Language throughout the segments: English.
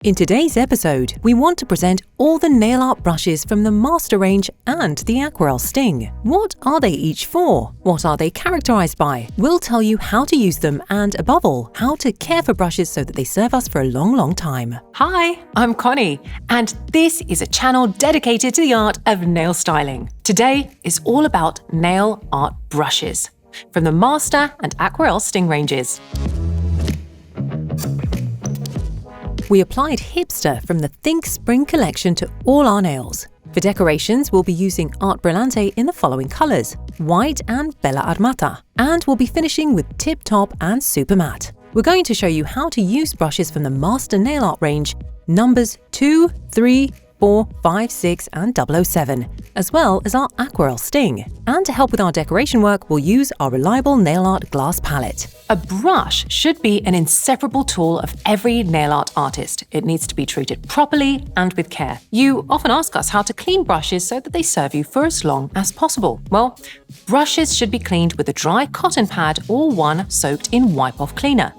In today's episode, we want to present all the nail art brushes from the Master range and the Aquarelle Sting. What are they each for? What are they characterized by? We'll tell you how to use them and, above all, how to care for brushes so that they serve us for a long time. Hi, I'm Connie, and this is a channel dedicated to the art of nail styling. Today is all about nail art brushes from the Master and Aquarelle Sting ranges. We applied Hipster from the Think Spring collection to all our nails. For decorations, we'll be using Art Brillante in the following colors: white and Bella Armata, and we'll be finishing with Tip Top and Super Matte. We're going to show you how to use brushes from the Master Nail Art range, numbers 2, 3, 4, 5, 6 and 007, as well as our Aquarelle Sting. And to help with our decoration work, we'll use our reliable nail art glass palette. A brush should be an inseparable tool of every nail art artist. It needs to be treated properly and with care. You often ask us how to clean brushes so that they serve you for as long as possible. Well, brushes should be cleaned with a dry cotton pad or one soaked in wipe-off cleaner.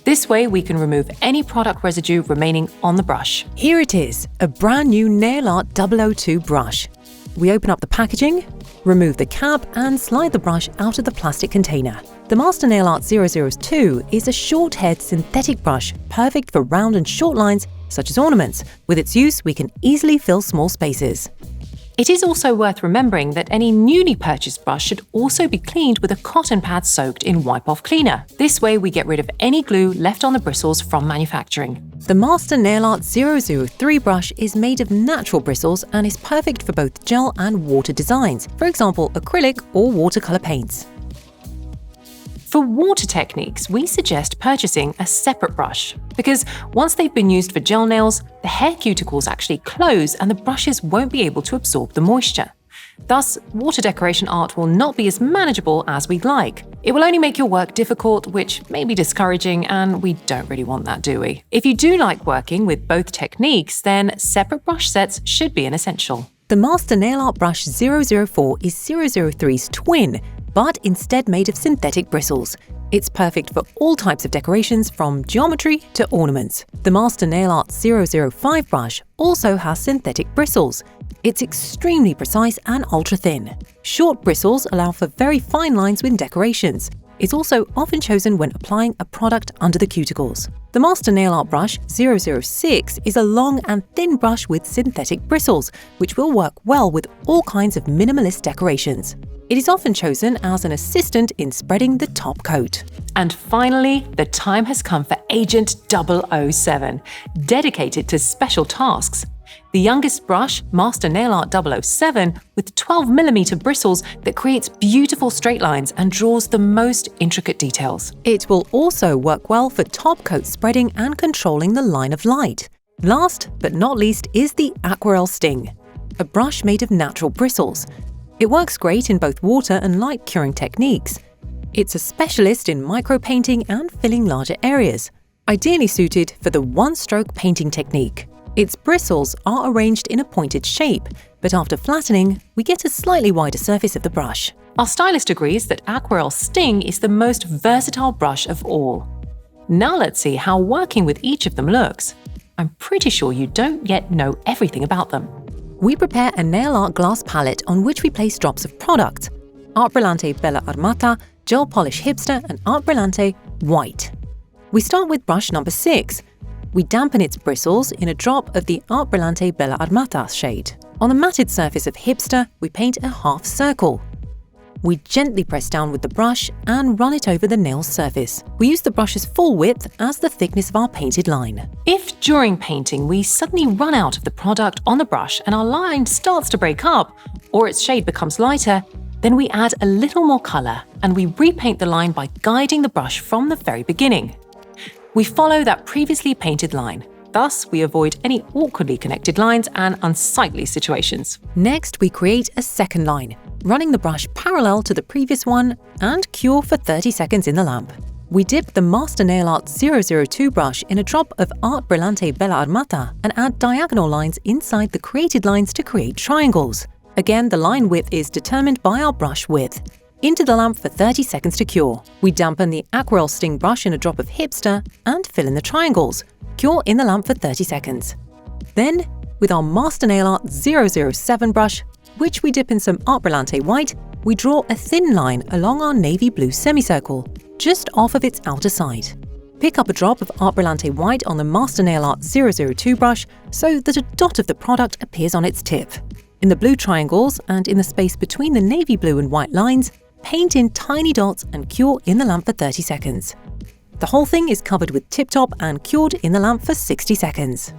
This way we can remove any product residue remaining on the brush. Here it is, a brand new Nail Art 002 brush. We open up the packaging, remove the cap and slide the brush out of the plastic container. The Master Nail Art 002 is a short-head synthetic brush perfect for round and short lines such as ornaments. With its use, we can easily fill small spaces. It is also worth remembering that any newly purchased brush should also be cleaned with a cotton pad soaked in wipe-off cleaner. This way we get rid of any glue left on the bristles from manufacturing. The Master Nail Art 003 brush is made of natural bristles and is perfect for both gel and water designs, for example acrylic or watercolor paints. For water techniques, we suggest purchasing a separate brush because once they've been used for gel nails, the hair cuticles actually close and the brushes won't be able to absorb the moisture. Thus, water decoration art will not be as manageable as we'd like. It will only make your work difficult, which may be discouraging, and we don't really want that, do we? If you do like working with both techniques, then separate brush sets should be an essential. The Master Nail Art brush 004 is 003's twin, but instead made of synthetic bristles. It's perfect for all types of decorations from geometry to ornaments. The Master Nail Art 005 brush also has synthetic bristles. It's extremely precise and ultra-thin. Short bristles allow for very fine lines with decorations. It's also often chosen when applying a product under the cuticles. The Master Nail Art brush 006 is a long and thin brush with synthetic bristles, which will work well with all kinds of minimalist decorations. It is often chosen as an assistant in spreading the top coat. And finally, the time has come for Agent 007, dedicated to special tasks. The youngest brush, Master Nail Art 007, with 12mm bristles that creates beautiful straight lines and draws the most intricate details. It will also work well for top coat spreading and controlling the line of light. Last but not least is the Aquarelle Sting, a brush made of natural bristles. It works great in both water and light curing techniques. It's a specialist in micro-painting and filling larger areas, ideally suited for the one-stroke painting technique. Its bristles are arranged in a pointed shape, but after flattening, we get a slightly wider surface of the brush. Our stylist agrees that Aquarelle Sting is the most versatile brush of all. Now let's see how working with each of them looks. I'm pretty sure you don't yet know everything about them. We prepare a nail art glass palette on which we place drops of product: Art Brillante Bella Armata, Gel Polish Hipster and Art Brillante White. We start with brush number 6. We dampen its bristles in a drop of the Art Brillante Bella Armata shade. On the matted surface of Hipster, we paint a half circle. We gently press down with the brush and run it over the nail surface. We use the brush's full width as the thickness of our painted line. If during painting we suddenly run out of the product on the brush and our line starts to break up, or its shade becomes lighter, then we add a little more color and we repaint the line by guiding the brush from the very beginning. We follow that previously painted line. Thus, we avoid any awkwardly connected lines and unsightly situations. Next, we create a second line, running the brush parallel to the previous one and cure for 30 seconds in the lamp. We dip the Master Nail Art 002 brush in a drop of Art Brillante Bella Armata and add diagonal lines inside the created lines to create triangles. Again, the line width is determined by our brush width. Into the lamp for 30 seconds to cure. We dampen the Aquarelle Sting brush in a drop of Hipster and fill in the triangles. Cure in the lamp for 30 seconds. Then, with our Master Nail Art 007 brush, which we dip in some Art Brillante white, we draw a thin line along our navy blue semicircle, just off of its outer side. Pick up a drop of Art Brillante white on the Master Nail Art 002 brush so that a dot of the product appears on its tip. In the blue triangles and in the space between the navy blue and white lines, paint in tiny dots and cure in the lamp for 30 seconds. The whole thing is covered with tip top and cured in the lamp for 60 seconds.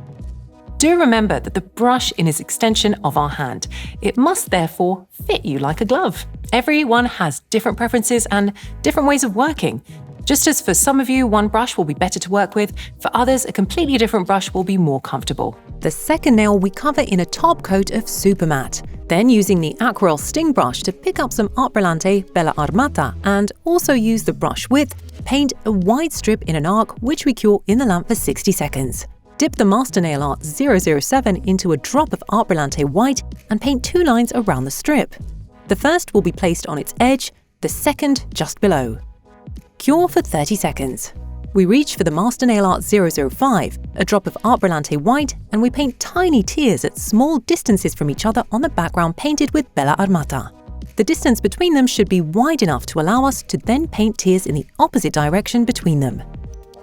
Do remember that the brush is an extension of our hand. It must therefore fit you like a glove. Everyone has different preferences and different ways of working. Just as for some of you, one brush will be better to work with, for others, a completely different brush will be more comfortable. The second nail we cover in a top coat of super matte. Then using the Aquarelle Sting brush to pick up some Art Brillante Bella Armata and also use the brush width, paint a wide strip in an arc which we cure in the lamp for 60 seconds. Dip the Master Nail Art 007 into a drop of Art Brillante white and paint 2 lines around the strip. The first will be placed on its edge, the second just below. Cure for 30 seconds. We reach for the Master Nail Art 005, a drop of Art Brillante white, and we paint tiny tears at small distances from each other on the background painted with Bella Armata. The distance between them should be wide enough to allow us to then paint tears in the opposite direction between them.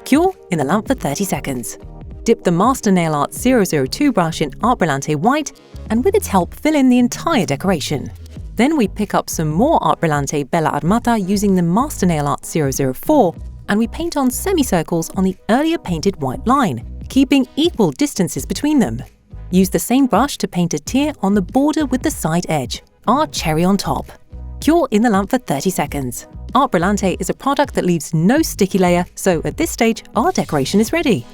Cure in the lamp for 30 seconds. Dip the Master Nail Art 002 brush in Art Brillante white, and with its help fill in the entire decoration. Then we pick up some more Art Brillante Bella Armata using the Master Nail Art 004, and we paint on semicircles on the earlier painted white line, keeping equal distances between them. Use the same brush to paint a tear on the border with the side edge, our cherry on top. Cure in the lamp for 30 seconds. Art Brillante is a product that leaves no sticky layer, so at this stage, our decoration is ready.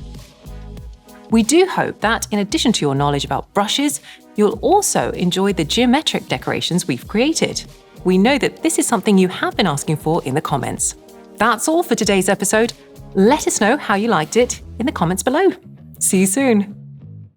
We do hope that, in addition to your knowledge about brushes, you'll also enjoy the geometric decorations we've created. We know that this is something you have been asking for in the comments. That's all for today's episode. Let us know how you liked it in the comments below. See you soon.